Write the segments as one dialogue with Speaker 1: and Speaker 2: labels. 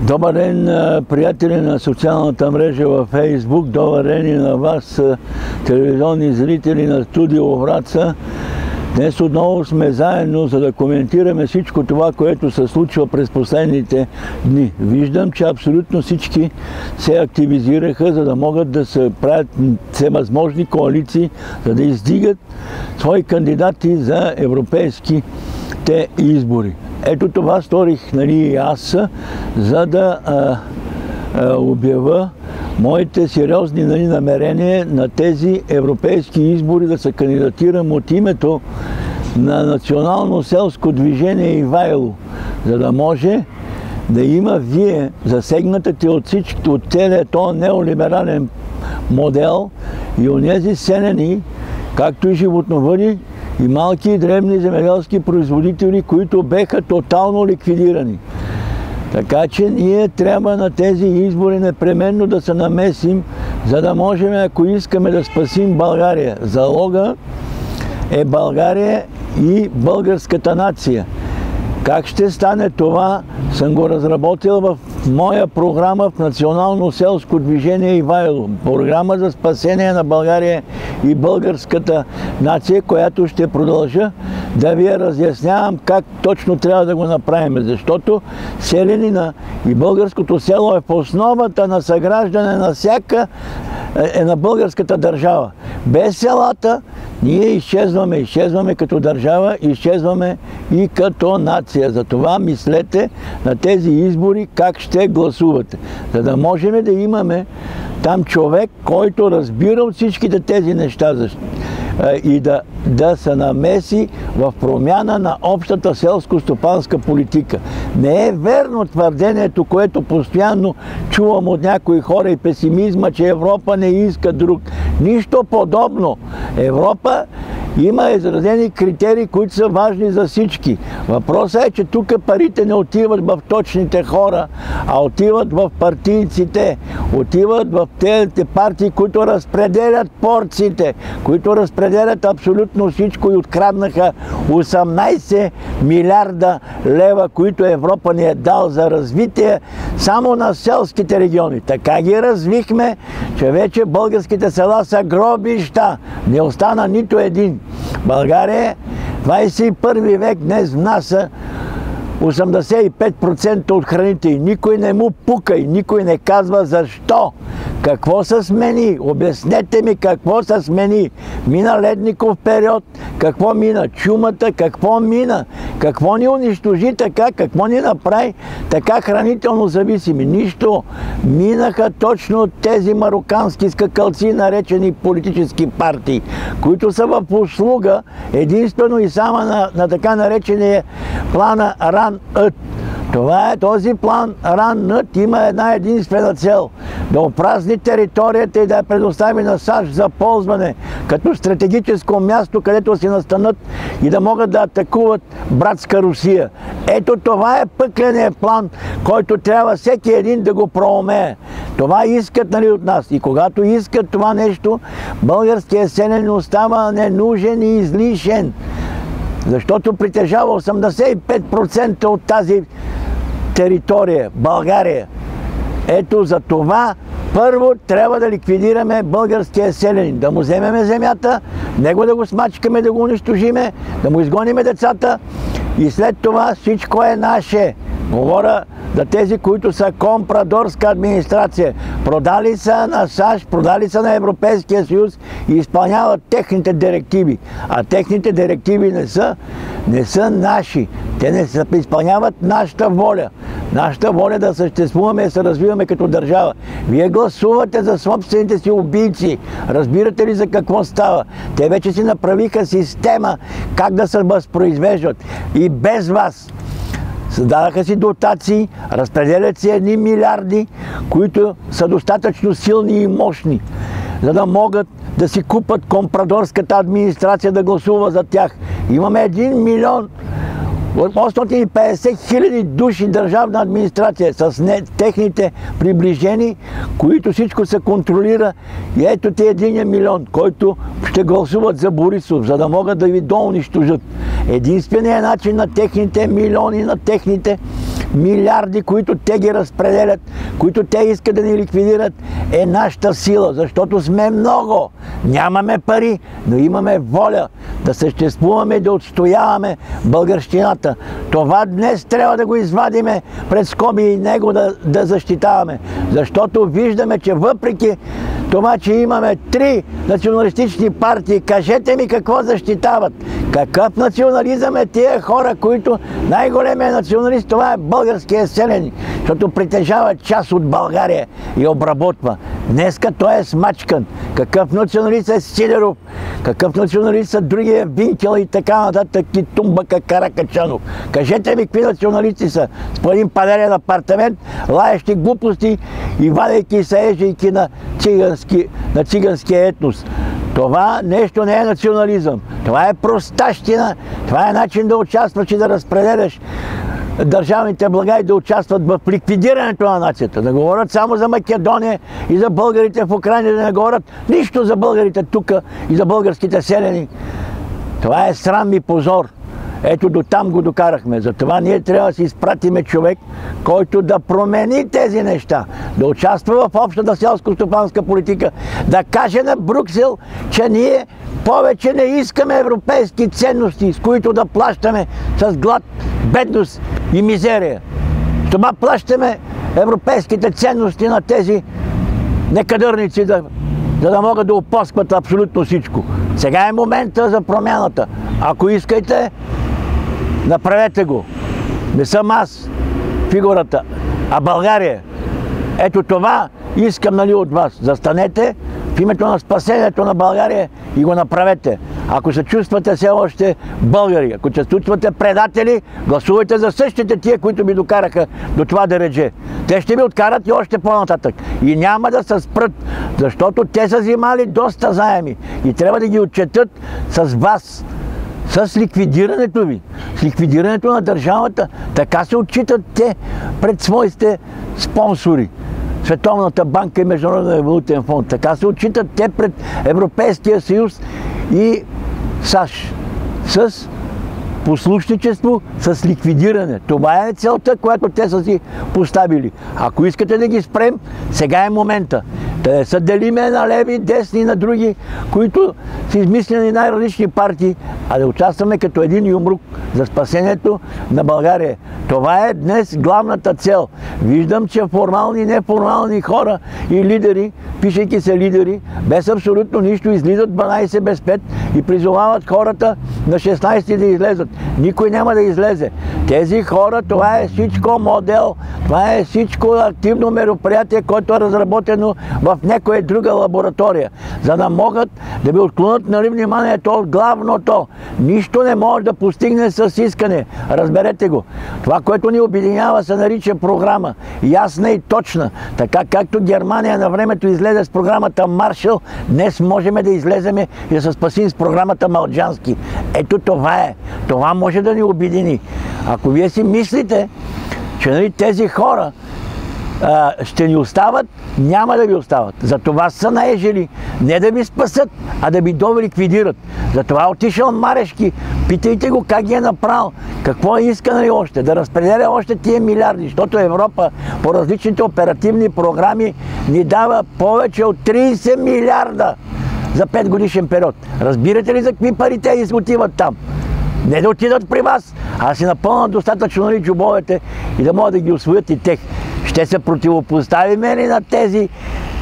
Speaker 1: Добър ден, приятели на социалната мрежа във Фейсбук. Добър ден и на вас, телевизионни зрители на студио Враца. Днес отново сме заедно, за да коментираме всичко това, което се случва през последните дни. Виждам, че абсолютно всички се активизираха, за да могат да се правят всевъзможни коалиции, за да издигат свои кандидати за европейските избори. Ето това сторих и аз, за да обява моите сериозни намерения на тези европейски избори да се кандидатирам от името на Национално селско движение Ивайло, за да може да има вие, засегнатите от всички, от целият този неолиберален модел и онези селени, както и животновъди, и малки и дребни земеделски производители, които беха тотално ликвидирани. Така че ние трябва на тези избори непременно да се намесим, за да можем, ако искаме да спасим България. Залога е България и българската нация. Как ще стане това, съм го разработил в моя програма в Национално селско движение Ивайло. Програма за спасение на България и българската нация, която ще продължа да ви разяснявам как точно трябва да го направим. Защото селянина и българското село е в основата на съграждане на всяка на българската държава. Без селата ние изчезваме като държава, изчезваме и като нация. Затова мислете на тези избори как ще гласувате. За да можем да имаме там човек, който разбира от всичките тези неща и да се намеси в промяна на общата селско-стопанска политика. Не е верно твърдението, което постоянно чувам от някои хора и песимизма, че Европа не иска друг. Нищо подобно. Европа има изразени критерии, които са важни за всички. Въпросът е, че тук парите не отиват в точните хора, а отиват в партийците, отиват в тези партии, които разпределят порциите, които разпределят абсолютно всичко и откраднаха 18 милиарда лева, които Европа ни е дал за развитие само на селските региони. Така ги развихме, че вече българските села са гробища. Не остана нито един. България 21 век днес внася 85% от храните и никой не му пука и никой не казва защо. Какво се смени? Обяснете ми какво се смени. Мина ледников период, какво мина чумата, какво мина, какво ни унищожи така, какво ни направи така хранително зависими. Нищо. Минаха точно тези марокански скакалци, наречени политически партии, които са в услуга единствено и само на така наречения плана Ран-Ът. Това е този план Ран-Ът, има една единствена цел – да опразни територията и да я предостави на САЩ за ползване като стратегическо място, където си настанат и да могат да атакуват братска Русия. Ето това е пъкленият план, който трябва всеки един да го проумее. Това искат от нас. И когато искат това нещо, българският селянин остава ненужен и излишен. Защото притежава 85% от тази територия, България. Ето за това първо трябва да ликвидираме българския селянин, да му вземеме земята, него да го смачкаме, да го унищожиме, да му изгониме децата и след това всичко е наше. Говоря за тези, които са компрадорска администрация. Продали са на САЩ, продали са на Европейския съюз и изпълняват техните директиви. А техните директиви не са наши. Те не изпълняват нашата воля. Нашата воля да съществуваме и се развиваме като държава. Вие гласувате за собствените си убийци. Разбирате ли за какво става? Те вече си направиха система как да се възпроизвеждат. И без вас. Създадаха си дотации, разпределят си едни милиарди, които са достатъчно силни и мощни, за да могат да си купат компрадорската администрация да гласува за тях. Имаме 1 милион 850 хиляди души държавна администрация с техните приближени, които всичко се контролира. И ето ти 1 милион, който ще гласуват за Борисов, за да могат да ви доунищожат. Единственият начин на техните милиони, на техните милиарди, които те ги разпределят, които те искат да ни ликвидират, е нашата сила, защото сме много. Нямаме пари, но имаме воля да съществуваме и да отстояваме българщината. Това днес трябва да го извадиме пред скоби и него да защитаваме. Защото виждаме, че въпреки това, че имаме 3 националистични партии, кажете ми какво защитават. Какъв национализъм е тия хора, които най-големият националист, това е българския селен, защото притежава част от България и обработва. Днеска той е смачкан. Какъв националист е Сидеров, какъв националист са другия Винкел и така нататък, и Тумбака Каракачанов. Кажете ми какви националисти са с по един падерен апартамент, лаещи глупости и вадейки се ежейки на циганския етнос. Това нещо не е национализъм. Това е простащина. Това е начин да участваш и да разпределяш държавните блага и да участват в ликвидирането на нацията. Да говорят само за Македония и за българите в Украйна, да не говорят нищо за българите тук и за българските селени. Това е срам и позор. Ето до там го докарахме. Затова ние трябва да си изпратиме човек, който да промени тези неща, да участва в общата селско-стопанска политика, да каже на Брюксел, че ние повече не искаме европейски ценности, с които да плащаме с глад, бедност и мизерия. Това плащаме европейските ценности на тези некадърници, за да могат да опоскват абсолютно всичко. Сега е момента за промяната. Ако искате, направете го. Не съм аз фигурата, а България. Ето това искам, нали, от вас. Застанете в името на спасението на България и го направете. Ако се чувствате все още българи, ако се чувствате предатели, гласувайте за същите тия, които ми докараха до това дередже. Те ще ми откарат и още по-нататък. И няма да се спрат, защото те са взимали доста заеми. И трябва да ги отчетат с вас. С ликвидирането ви, с ликвидирането на държавата. Така се отчитат те пред своите спонсори. Световната банка и Международния валутен фонд. Така се отчитат те пред Европейския съюз и САЩ. С послушничество, с ликвидиране. Това е целта, която те са си поставили. Ако искате да ги спрем, сега е момента. Да не се делиме на леви, десни, на други, които са измислени най-различни партии, а да участваме като един юмрук за спасението на България. Това е днес главната цел. Виждам, че формални и неформални хора и лидери, пишейки се лидери, без абсолютно нищо, излизат 12 без 5 и призовават хората на 16 да излезат. Никой няма да излезе. Тези хора, това е всичко модел, това е всичко активно мероприятие, което е разработено в някоя друга лаборатория, за да могат да ви отклонят, нали, вниманието от главното. Нищо не може да постигне с искане. Разберете го. Това, което ни обединява, се нарича програма. Ясна и точна. Така както Германия на времето излезе с програмата Маршал, днес можем да излеземе и да се спасим с програмата Малджански. Ето това е. Това може да ни обедини. Ако вие си мислите, че, нали, тези хора ще ни остават, няма да ви остават. Затова са наежили не да ви спасат, а да ви доликвидират. Затова отишъл Марешки. Питайте го как ги е направил, какво е искано ли още, да разпределя още тия милиарди, защото Европа по различните оперативни програми ни дава повече от 30 милиарда за 5 годишен период. Разбирате ли за какви пари те отиват там? Не да отидат при вас, а си напълнат достатъчно, нали, джобовете и да могат да ги усвоят и тех. Ще се противопоставиме ли на тези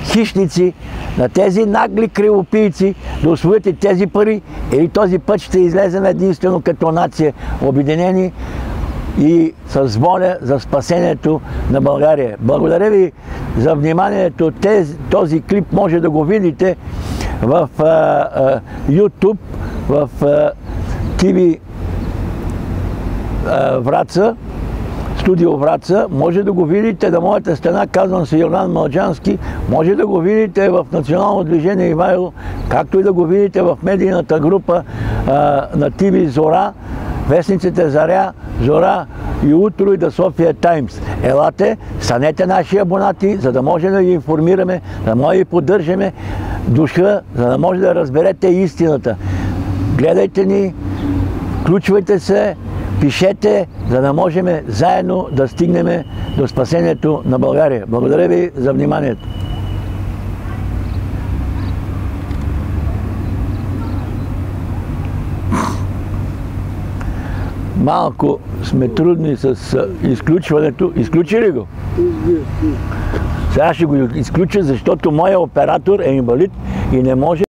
Speaker 1: хищници, на тези нагли кривопийци да усвоят и тези пари, или този път ще излезем единствено като нация, обединени и с воля за спасението на България. Благодаря ви за вниманието. Този клип може да го видите в YouTube, в TV Враца, студио Враца. Може да го видите на моята стена, казвам се Йордан Малджански. Може да го видите в Национално движение Ивайло, както и да го видите в медийната група на TV Зора, вестниците Заря, Зора и Утро и да София Таймс. Елате, станете наши абонати, за да може да ви информираме, да може да ви поддържаме душа, за да може да разберете истината. Гледайте ни, включвайте се, Пишете, за да можем заедно да стигнем до спасението на България. Благодаря ви за вниманието. Малко сме трудни с изключването. Изключи ли го? Сега ще го изключа, защото моя оператор е инвалид и не може